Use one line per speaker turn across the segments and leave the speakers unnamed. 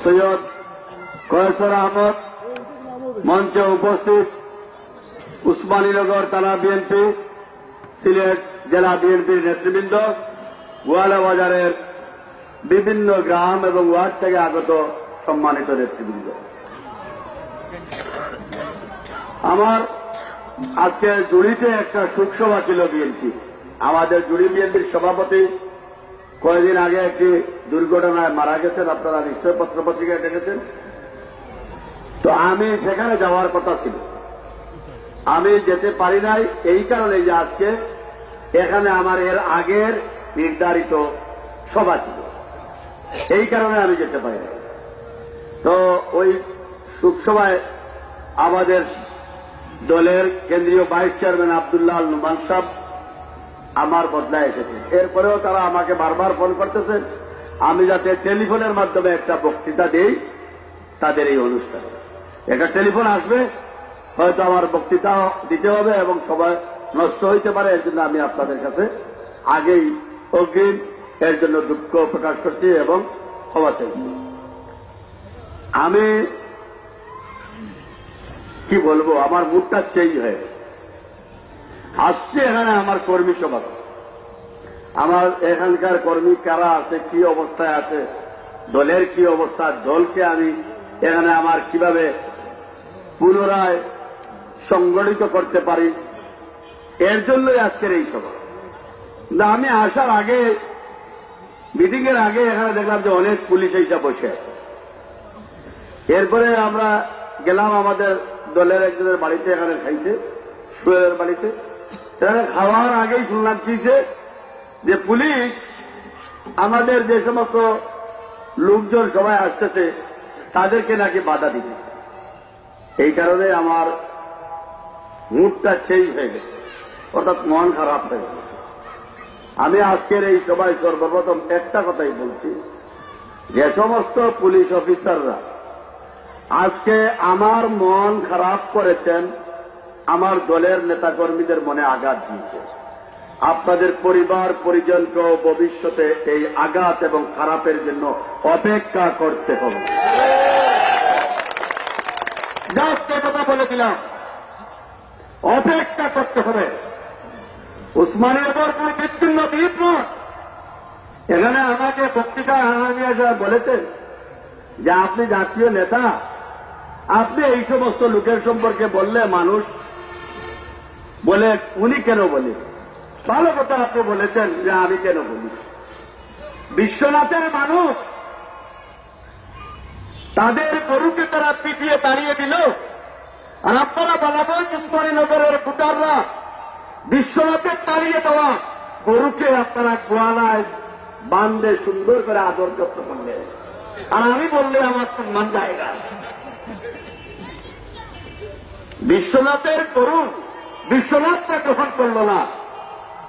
সৈয়দ কয়েসর আহমদ, মঞ্চে উপস্থিত উসমানীনগর থানা বিএনপি, সিলেট জেলা বিএনপির নেতৃবৃন্দ, গোয়ালা বাজারের বিভিন্ন গ্রাম এবং ওয়ার্ড থেকে আগত সম্মানিত নেতৃবৃন্দ, আমার আজকে জুড়িতে একটা শোকসভা ছিল বিএনপি। আমাদের জুড়ি বিএনপির সভাপতি কয়েকদিন আগে একটি দুর্ঘটনায় মারা গেছেন, আপনারা নিশ্চয় পত্রপত্রিকায় দেখেছেন। তো আমি সেখানে যাওয়ার কথা ছিল, আমি যেতে পারি নাই এই কারণে যে আজকে এখানে আমার এর আগের নির্ধারিত সভা ছিল, এই কারণে আমি যেতে পারি নাই। তো ওই শোকসভায় আমাদের দলের কেন্দ্রীয় ভাইস চেয়ারম্যান আব্দুল্লাহ আল নুমান সাহেব আমার বদলায় এসেছে। এরপরেও তারা আমাকে বারবার ফোন করতেছে আমি যাতে টেলিফোনের মাধ্যমে একটা বক্তৃতা দেই তাদের এই অনুষ্ঠানে। একটা টেলিফোন আসবে, হয়তো আমার বক্তৃতা দিতে হবে এবং সবাই নষ্ট হইতে পারে, এর জন্য আমি আপনাদের কাছে আগেই অগ্রিম এর জন্য দুঃখ প্রকাশ করছি এবং ক্ষমা চাইছি। আমি কি বলবো, আমার মুডটা চেঞ্জ হয়ে আসছে। এখানে আমার কর্মী সভা, আমার এখানকার কর্মী কারা আছে, কি অবস্থায় আছে, দলের কি অবস্থা, দলকে আমি এখানে আমার কিভাবে পুনরায় সংগঠিত করতে পারি, এর জন্যই আজকের এই সভা। না, আমি আসার আগে, মিটিং এর আগে এখানে দেখলাম যে অনেক পুলিশ এইসা বসে আছে। এরপরে আমরা গেলাম আমাদের দলের একজনের বাড়িতে, এখানে খাইছে, সুয়ের বাড়িতে। এখানে খাওয়ার আগেই শুনলাম কিছে যে পুলিশ আমাদের যে সমস্ত লোকজন সবাই আসতেছে তাদেরকে নাকি বাধা দিচ্ছে। এই কারণে আমার মুডটা চেঞ্জ হয়ে গেছে, অর্থাৎ মন খারাপ হয়ে গেছে। আমি আজকের এই সভায় সর্বপ্রথম একটা কথাই বলছি, যে সমস্ত পুলিশ অফিসাররা আজকে আমার মন খারাপ করেছেন, আমার দলের নেতাকর্মীদের মনে আঘাত দিয়েছে, আপনাদের পরিবার পরিজনকেও ভবিষ্যতে এই আঘাত এবং খারাপের জন্য অপেক্ষা করতে হবে। জাস্ট কথা বলে দিলাম, অপেক্ষা করতে হবে। উসমানীনগর কোন বিচ্ছিন্ন দ্বীপ নয়। এখানে আমাকে বক্তৃতা বলেছেন যে আপনি জাতীয় নেতা, আপনি এই সমস্ত লোকের সম্পর্কে বললে মানুষ বলে উনি কেন বলে। ভালো কথা আপনি বলেছেন যে আমি কেন বলি। বিশ্বনাথের মানুষ তাদের গরুকে তারা পিটিয়ে তাড়িয়ে দিল, আর আপনারা বালাগঞ্জ উসমানীনগরের ভোটাররা বিশ্বনাথের তাড়িয়ে দেওয়া গরুকে আপনারা গোয়ালায় বান্ধে সুন্দর করে আদর যত্ন করলেন, আর আমি বললে আমার সম্মান জায়গা। বিশ্বনাথের গরু বিশ্বনাথটা গ্রহণ করল না,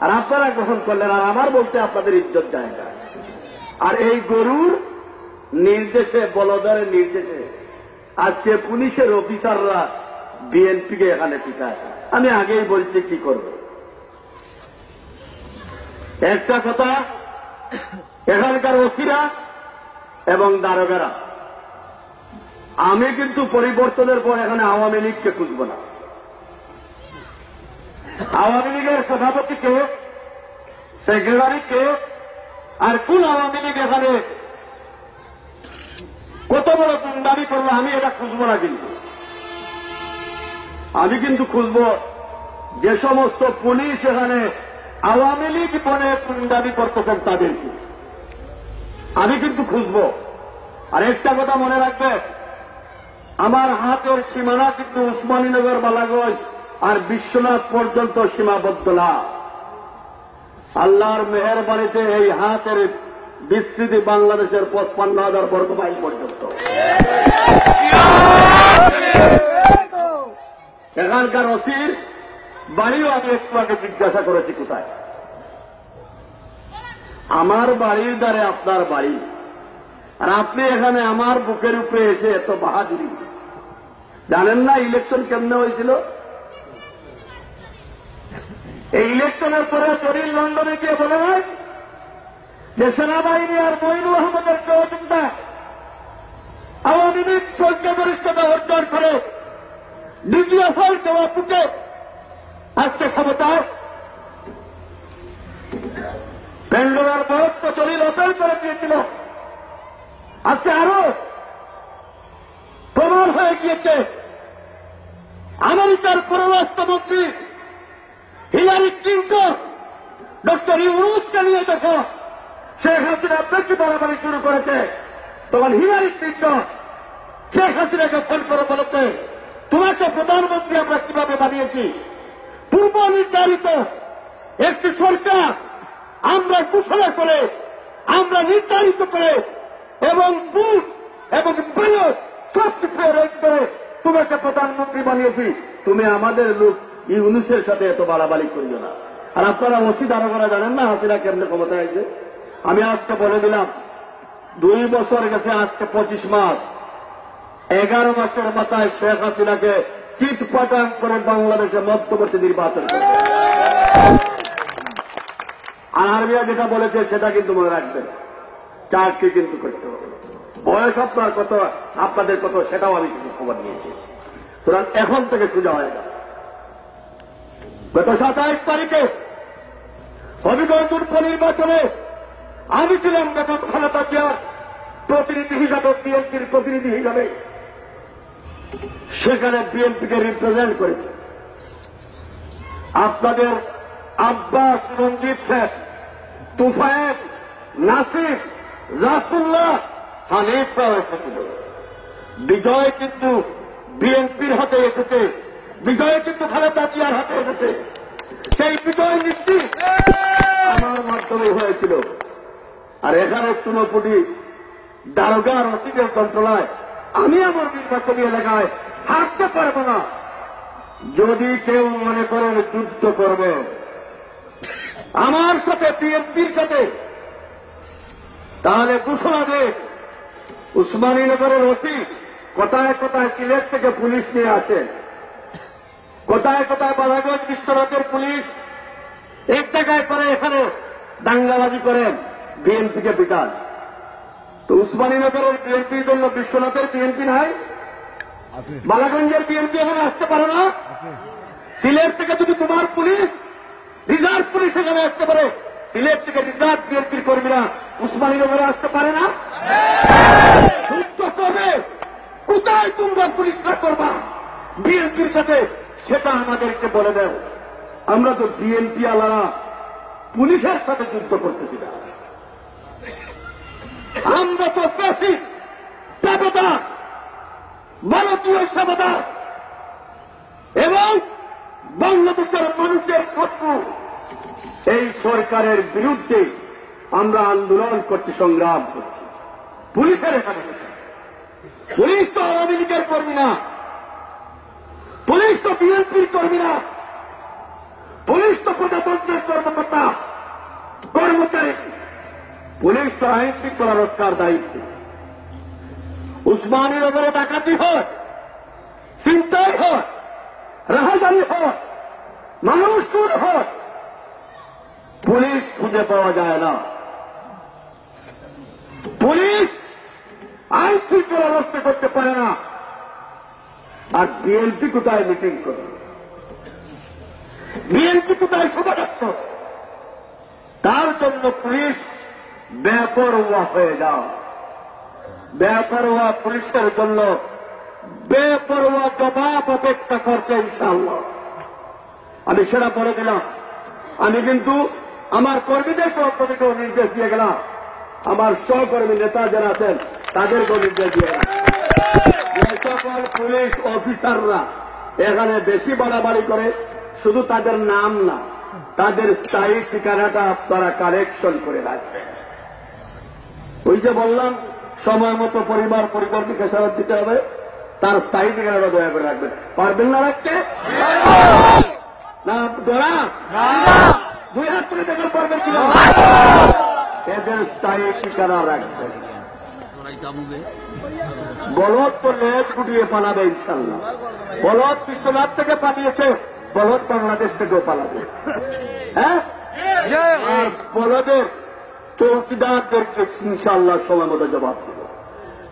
আর আপনারা গ্রহণ করলেন, আর আমার বলতে আপনাদের ইজ্জত জায়গা। আর এই গরুর নির্দেশে, বলদারের নির্দেশে আজকে পুলিশের অফিসাররা বিএনপিকে এখানে পিটায়। আমি আগেই বলছি কি করব। একটা কথা, এখানকার ওসিরা এবং দারোগারা, আমি কিন্তু পরিবর্তনের পর এখানে আওয়ামী লীগকে খুঁজব না। আওয়ামী লীগের সভাপতিকে, সেক্রেটারিকে, আর কোন আওয়ামী লীগ এখানে কত বড় গুন্ডামি করবো আমি এটা খুঁজব না। কিন্তু আমি কিন্তু খুঁজব যে সমস্ত পুলিশ এখানে আওয়ামী লীগ বলে গুন্ডামি করতেছেন তাদেরকে আমি কিন্তু খুঁজব। আর একটা কথা মনে রাখবে, আমার হাতের সীমানা কিন্তু উসমানীনগর, বালাগঞ্জ আর বিশ্বনাথ পর্যন্ত সীমাবদ্ধ না। আল্লাহর মেহেরবানিতে এই হাতের বিস্তৃতি বাংলাদেশের 55,000 বর্গ মাইল পর্যন্ত। এখানকার ওসির বাড়িও আমি একটু আগে জিজ্ঞাসা করেছি কোথায়। আমার বাড়ির দ্বারে আপনার বাড়ি, আর আপনি এখানে আমার বুকের উপরে এসে এত বাহাদুরি। জানেন না ইলেকশন কেমনে হয়েছিল? এই ইলেকশনের পরে জরিল লন্ডনে গিয়ে বলে নাই যে সেনাবাহিনী আর মঈনুল আহমদের সহযোগিতা অধিক সংখ্যাগরিষ্ঠতা অর্জন করে ডিজিএফআই দেওয়া পুটে আজকে ক্ষমতায় বেঙ্গলার বয়স্ক দলিল অপেল করে দিয়েছিল। আজকে আরো প্রমাণ হয়ে গিয়েছে আমেরিকার পররাষ্ট্রমন্ত্রী হিলারি ক্লিন্টন ডক্টর ইউনুসকে নিয়ে যখন শেখ হাসিনা বেশি বাড়াবাড়ি শুরু করেছে, তখন হিলারি ক্লিন্টন শেখ হাসিনাকে ফোন করে বলেছে, তোমাকে প্রধানমন্ত্রী আমরা কিভাবে বানিয়েছি, পূর্ব নির্ধারিত একটি সরকার আমরা ঘোষণা করে, আমরা নির্ধারিত করে এবং ভোট এবং ব্যালট সবকিছু অ্যারেঞ্জ করে তোমাকে প্রধানমন্ত্রী বানিয়েছি। তুমি আমাদের লোক ইউনুসের সাথে এত বাড়াবাড়ি করিও না। আর আপনারা ওসি দারোগারা জানেন না হাসিনা কেমনে ক্ষমতায় আছে? আমি আজকে বলে দিলাম 2 বছর গেছে, আজকে 25 মাস, 11 মাসের মাথায় শেখ হাসিনাকে চিৎপাটাং করে বাংলাদেশে মধ্যবর্তী নির্বাচন করে। আর আরবিয়া যেটা বলেছে সেটা কিন্তু মনে রাখবেন, চাকরি কিন্তু করতে হবে। বয়স আপনার কত, আপনাদের কত, সেটাও আমি কিছু খবর নিয়েছি। সুতরাং এখন থেকে সোজা হয়ে যাবে। গত 27 তারিখে হবিগঞ্জ উপনির্বাচনে আমি ছিলাম বেগম খালেদা জিয়ার প্রতিনিধি হিসাবে, বিএনপির প্রতিনিধি হিসাবে সেখানে বিএনপিকে রিপ্রেজেন্ট করেছে। আপনাদের আব্বাস, রঞ্জিত শেখ, তুফায়েল, নাসির, রাসুল্লাহ, হানিফরাও এসেছিল। বিজয় কিন্তু বিএনপির হাতে এসেছে, বিজয় কিন্তু খালেদা জিয়ার হাতে এসেছে। সেই বিজয় নিশ্চিত আমার মাধ্যমে হয়েছিল। আর এখানে চুনোপুটি দারোগা রসিদের কন্ট্রোলায় আমি আমার নির্বাচনী এলাকায় হাঁটতে পারবো না। যদি কেউ মনে করেন যুদ্ধ করবে আমার সাথে, বিএনপির সাথে, তাহলে ঘোষণা দে উসমানীনগরের ওসি কোথায় কোথায় সিলেট থেকে পুলিশ নিয়ে আসেন, কোথায় কোথায় বালাগঞ্জ বিশ্বনাথের পুলিশ এক জায়গায় করে এখানে দাঙ্গাবাজি করেন, বিএনপিকে পিটান। তো উসমানীনগরের বিএনপির জন্য বিশ্বনাথের বিএনপি নাই, বালাগঞ্জের বিএনপি এখানে আসতে পারে না। সিলেট থেকে যদি তোমার পুলিশ, রিজার্ভ পুলিশ এখানে আসতে পারে, সিলেট থেকে রিজার্ভ বিএনপির কর্মীরা উসমানীনগরে আসতে পারে না? যুদ্ধ করবে, কোথায় তোমরা পুলিশরা করবা বিএনপির সাথে, সেটা আমাদেরকে বলে দেও। আমরা তো বিএনপি আলারা পুলিশের সাথে যুদ্ধ করতেছি না, আমরা তো ফ্যাসিস্ট, দেবতা, ভারতীয় সেবতা এবং বাংলাদেশের মানুষের শত্রু। এই সরকারের বিরুদ্ধে আমরা আন্দোলন করছি, সংগ্রাম করছি। পুলিশের এখানে, পুলিশ তো আওয়ামী লীগের কর্মী না, পুলিশ তো বিএনপির কর্মী না, পুলিশ তো প্রজাতন্ত্রের কর্মকর্তা, কর্মচারী। পুলিশ তো আইন শৃঙ্খলা রক্ষার দায়িত্ব। উসমানীনগরে ডাকাতি হয়, ছিনতাই হয়, রাহাজানি হয়, মানুষ খুন হয়, পুলিশ খুঁজে পাওয়া যায় না। পুলিশ আইন শৃঙ্খলা রক্ষা করতে পারে না। আর বিএনপি কোথায় মিটিং করে, বিএনপি কোথায় সভা ডাকত, তার জন্য পুলিশ বেপরোয়া হয়ে যাও। বেপরোয়া পুলিশের জন্য বেপরোয়া জবাব অপেক্ষা করছে ইনশাআল্লাহ। আমি সেটা বলে দিলাম। আমি কিন্তু আমার কর্মীদের পক্ষ থেকেও নির্দেশ দিয়ে গেলাম, আমার সহকর্মী নেতা যারা আছেন তাদেরকেও নির্দেশ দিয়ে গেলাম, যে সকল পুলিশ অফিসাররা এখানে বেশি বাড়াবাড়ি করে, শুধু তাদের নাম না, তাদের স্থায়ী ঠিকানাটা আপনারা কারেকশন করে রাখবেন। ওই যে বললাম সময় মতো পরিবার পরিকল্পনা খেসারত দিতে হবে, তার স্থায়ী ঠিকানাটা দয়া করে রাখবেন। পারবেন না রাখতে? না দোরা 2 হাত তুলে দেখেন পারবেন কিনা? এদের স্থায়ী ঠিকানা রাখবেন। বলদ তো লেজ গুটিয়ে পালাবে ইনশাল্লাহ। বলদ বিশ্বনাথ থেকে পালিয়েছে, বলদ বাংলাদেশ থেকেও পালাবে। হ্যাঁ, আর বলদের চৌকিদারদেরকে ইনশাল্লাহ সময় মতো জবাব দেব।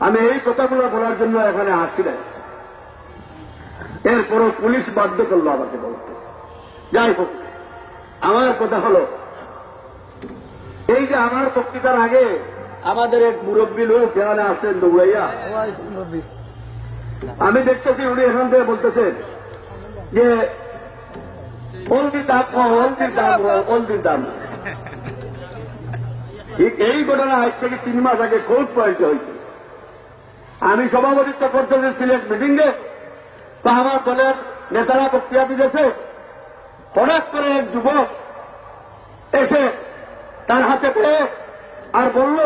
আমি এই কথাগুলো বলার জন্য এখানে আসি না। এরপরও পুলিশ বাধ্য করলো আমাকে বলতে। যাই হোক, আমার কথা হলো, এই যে আমার বক্তৃতার আগে আমাদের এক মুরব্বী লোক এখানে আসছেন দৌড়াইয়া, আমি দেখতেছি উনি এখান থেকে বলতেছেন যে হলদির দাম কম, হলদির দাম কম, হলদির দাম। ঠিক এই ঘটনা আজ থেকে 3 মাস আগে কোর্ট পয়েন্টে হয়েছে। আমি সভাপতিত্ব করতেছি সিলেট মিটিংয়ে, তো আমার দলের নেতারা বক্তৃতা দিতেছে, হঠাৎ করে এক যুবক এসে তার হাতে পেয়ে আর বলল,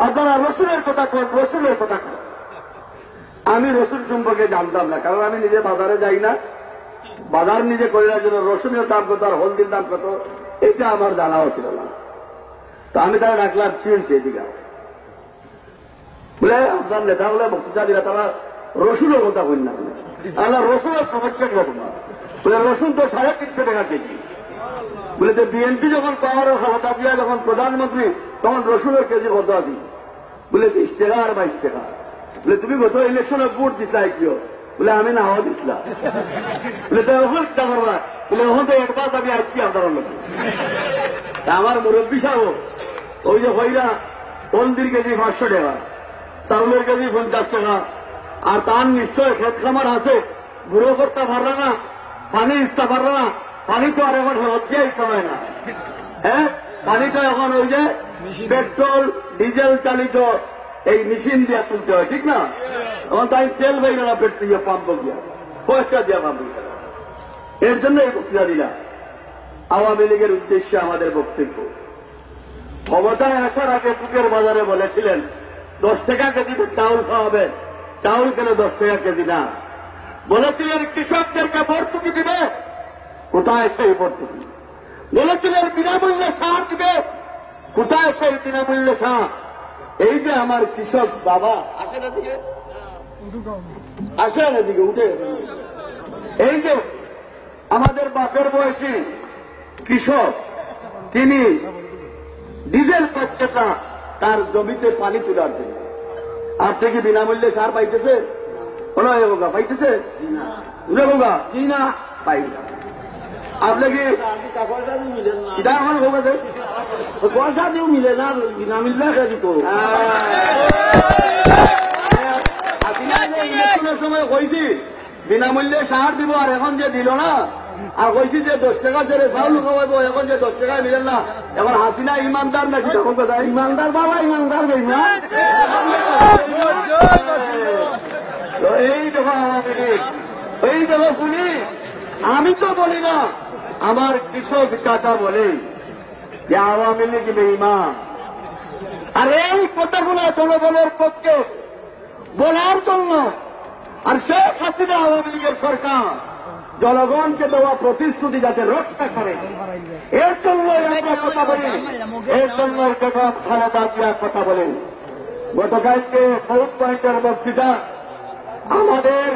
আপনারা রসুলের কথা কন, রসুলের কথা কন। আমি রসুল সম্পর্কে জানতাম না, কারণ আমি নিজে বাজারে যাই না, বাজার নিজে করার জন্য রসুনের দাম কত আর হলদির দাম কত এটা আমার জানাও ছিল না। তো আমি তারা ডাকলাম, কি হয়েছে এদিকে বলে, আপনার নেতা বলে বক্তৃতা দিলা তারা রসুনের কথা বলি না, আমরা রসুনের সমস্যা কিরকম না বলে, রসুন তো 350 টাকা কেজি। বলে যে বিএনপি যখন পাওয়ার ক্ষমতা দিয়া যখন প্রধানমন্ত্রী তখন রসুনের কেজি কত আছে? বলে 20 টাকা আর 22 টাকা। বলে তুমি গত ইলেকশনে ভোট দিচ্লা কিও? বলে আমি না হওয়া দিচ্ছিলাম। বলে তো এখন চিন্তা করবা? বলে ওখান তো অ্যাডভান্স আমি আসছি আপনার লোক। আমার মুরব্বী সাহেব ওই যে হইরা হলদির কেজি 500 টাকা, চাউলের কেজি 50 টাকা, আর তার নিশ্চয় খেত খামার আছে, গুঁড়ো করতে পারল না, পানি ইস্তা পারল না, পানি তো আর এখন হজ্জাই সময় না। হ্যাঁ, পানি তো এখন ওই যে পেট্রোল ডিজেল চালিত এই মেশিন দিয়ে তুলতে হয়, ঠিক না? এখন তাই তেল বাইরে না, পেট্রোল পাম্প গিয়া পয়সা দিয়া পাম্প। এর জন্য এই বক্তৃতা দিলাম। আওয়ামী লীগের উদ্দেশ্যে আমাদের বক্তব্য, ক্ষমতায় আসার আগে বুকের বাজারে বলেছিলেন 10 টাকা কেজিতে চাউল খাওয়াবেন, চাউল কেন 10 টাকা কেজি না? বলেছিলেন কৃষকদেরকে ভর্তুকি দিবে, কোথায় সেই ভর্তুকি? বলেছিলেন বিনামূল্যে সার দিবে, কোথায় সেই বিনামূল্যে সার? এই যে আমার কৃষক বাবা আসে না দিকে, আসে না দিকে উঠে, এই যে আমাদের বাপের বয়সী কৃষক, তিনি ডিজেল পাচ্ছে না তার জমিতে পানি তোলার জন্য। আপনি কি বিনামূল্যে সার পাইতেছে? পাইতেছে না? পাই না। আপনি কি পয়সা দিয়েও মিলে না, বিনামূল্যে দিত। ইলেকশনের সময় কইছি বিনামূল্যে সার দিব, আর এখন যে দিল না, আর কইছি যে 10 টাকা ছেড়ে চাউল খাওয়াইব, এখন যে 10 টাকা মিলেন না। এখন হাসিনা ইমানদার নাকি? ইমানদার বাবা, ইমানদার এই দেখো, এই দেখো শুনি, আমি তো বলি না, আমার কৃষক চাচা বলে যে আওয়ামী লীগ বেঈমান। আর এই কথাগুলো জনগণের পক্ষে বলার জন্য, আর শেখ হাসিনা আওয়ামী লীগের সরকার জনগণকে দেওয়া প্রতিশ্রুতি যাতে রক্ষা করে, এর জন্য আমরা কথা বলি, এর জন্য বেগম খালেদা জিয়া কথা বলেন। গতকালকে কোর্ট পয়েন্টের বক্তৃতা আমাদের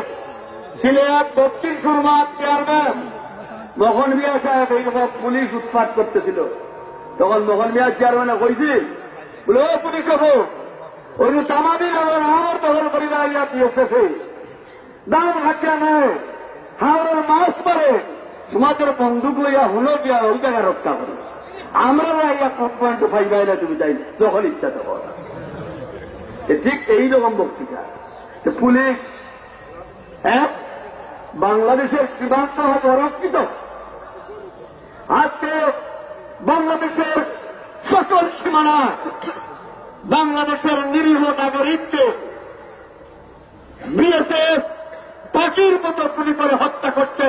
সিলেট দক্ষিণ সুরমার চেয়ারম্যান মোহন মিয়া সাহেব এইরকম পুলিশ উৎপাত করতেছিল, তখন মোহন মিয়া চেয়ারম্যানে কইছি, বলে ও পুলিশ হবো ওই তামাবিল আমার দখল করি না, ইয়া বিএসএফ দাম হাঁটিয়া নেয়, হাওড়ার মাছ মারে, তোমাদের বন্দুক লইয়া হলো গিয়া ওই জায়গা রক্ষা করে, আমরা ইয়া কোর্ট পয়েন্ট ফাইবাই না, তুমি তাই যখন ইচ্ছা তখন। ঠিক এইরকম বক্তৃতা পুলিশ বাংলাদেশের সীমান্ত অরক্ষিত। আজকে বাংলাদেশের সকল সীমানা বাংলাদেশের নিরীহ নাগরিককে বিএসএফ পাখির মতো গুলি করে হত্যা করছে।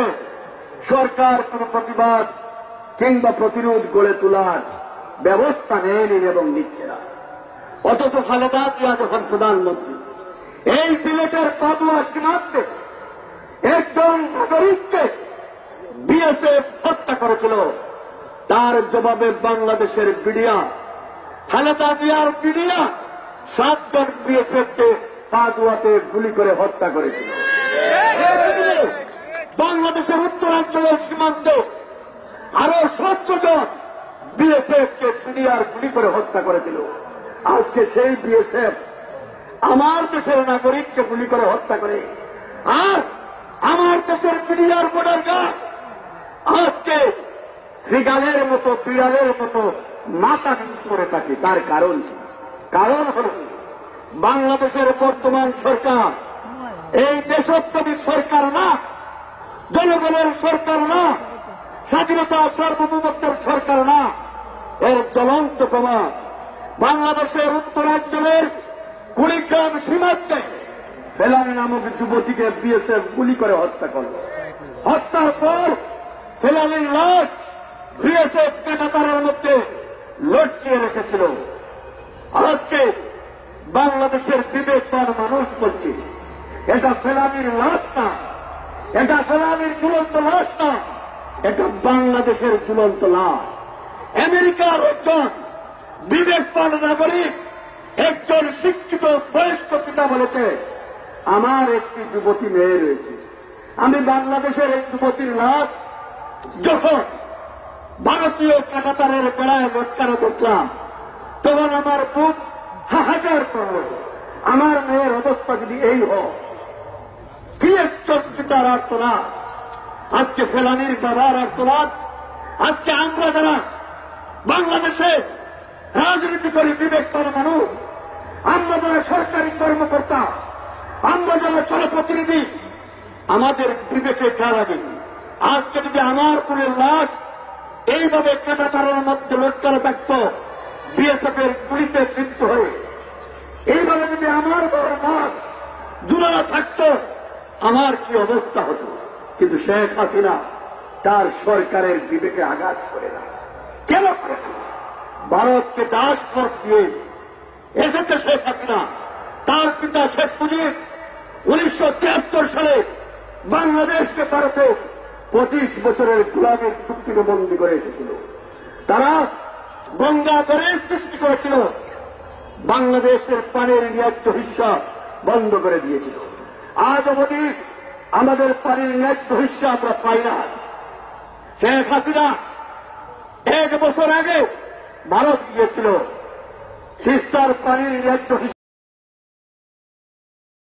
সরকার কোন প্রতিবাদ কিংবা প্রতিরোধ গড়ে তোলার ব্যবস্থা নেয়নি এবং নিচ্ছে না। অথচ খালেদা জিয়া যখন প্রধানমন্ত্রী, এই সিলেটের পাদুয়া সীমান্তে একজন নাগরিককে বিএসএফ হত্যা করেছিল, তার জবাবে বাংলাদেশের বিডিয়া, খালেদা জিয়ার বিডিয়া 7 জন বিএসএফকে পাদুয়াতে গুলি করে হত্যা করেছিল। বাংলাদেশের উত্তরাঞ্চলের সীমান্তে আরো 17 জন বিএসএফ কে পিডিআর গুলি করে হত্যা করে দিল। আজকে সেই বিএসএফ আমার দেশের নাগরিককে গুলি করে হত্যা করে, আর আমার দেশের পিডিআর বর্ডার গার্ড আজকে শ্রীগালের মতো বিড়ালের মতো মাথা নিচু করে থাকে। তার কারণ হল বাংলাদেশের বর্তমান সরকার এই দেশপ্রেমিক সরকার না, জনগণের সরকার না, স্বাধীনতা সার্বভৌমত্বের সরকার না। এর জ্বলন্ত প্রমাণ বাংলাদেশের উত্তরাঞ্চলের কুড়িগ্রাম সীমান্তে ফেলানি নামক যুবতীকে বিএসএফ গুলি করে হত্যা করল। হত্যার পর ফেলানির লাশ বিএসএফ কাঁটাতারের মধ্যে লটকিয়ে রেখেছিল। আজকে বাংলাদেশের বিবেকবান মানুষ বলছে এটা ফেলানির লাশ না, এটা ফেলানির ঝুলন্ত লাশ না, এটা বাংলাদেশের ঝুলন্ত লাশ। আমেরিকার একজন বিবেকবান নাগরিক, একজন শিক্ষিত বয়স্ক পিতা বলেছে, আমার একটি যুবতী মেয়ে রয়েছে, আমি বাংলাদেশের এই যুবতীর লাশ যখন ভারতীয় কাঁটাতারের বেড়ায় লটকানো দেখলাম তখন আমার বুক হাহাকার করল। আমার মেয়ের অবস্থা যদি এই হয়, কি একজন পিতার আর্তনাদ, আজকে ফেলানির বাবার আর্তনাদ, আজকে আমরা যারা বাংলাদেশে রাজনীতি করি বিবেকবান মানুষ, আমরা যারা সরকারি কর্মকর্তা, আমরা যারা জনপ্রতিনিধি, আমাদের বিবেকে খেয়াল লাগে আজকে যদি আমার কোনের লাশ এইভাবে কাঁটাতারের মধ্যে লটকানো থাকতো, বিএসএফ এর গুলিতে মৃত্যু হয়ে এইভাবে যদি আমার বড় লাশ ঝুলানো থাকতো, আমার কি অবস্থা হতো। কিন্তু শেখ হাসিনা তার সরকারের বিবেকে আঘাত করে না। কেন করে না? ভারতকে দাস ভোট দিয়ে এসেছে শেখ হাসিনা। তার পিতা শেখ মুজিব 1973 সালে বাংলাদেশকে ভারতে 25 বছরের গোলামীর চুক্তিকে বন্দী করে এসেছিল। তারা গঙ্গা দরের সৃষ্টি করেছিল, বাংলাদেশের পানির ন্যায্য হিস্সা বন্ধ করে দিয়েছিল। আজ অবধি আমাদের পানির ন্যায্য হিস্সা আমরা পাই না। শেখ হাসিনা 1 বছর আগে ভারত গিয়েছিল, তিস্তার পানির ন্যায্য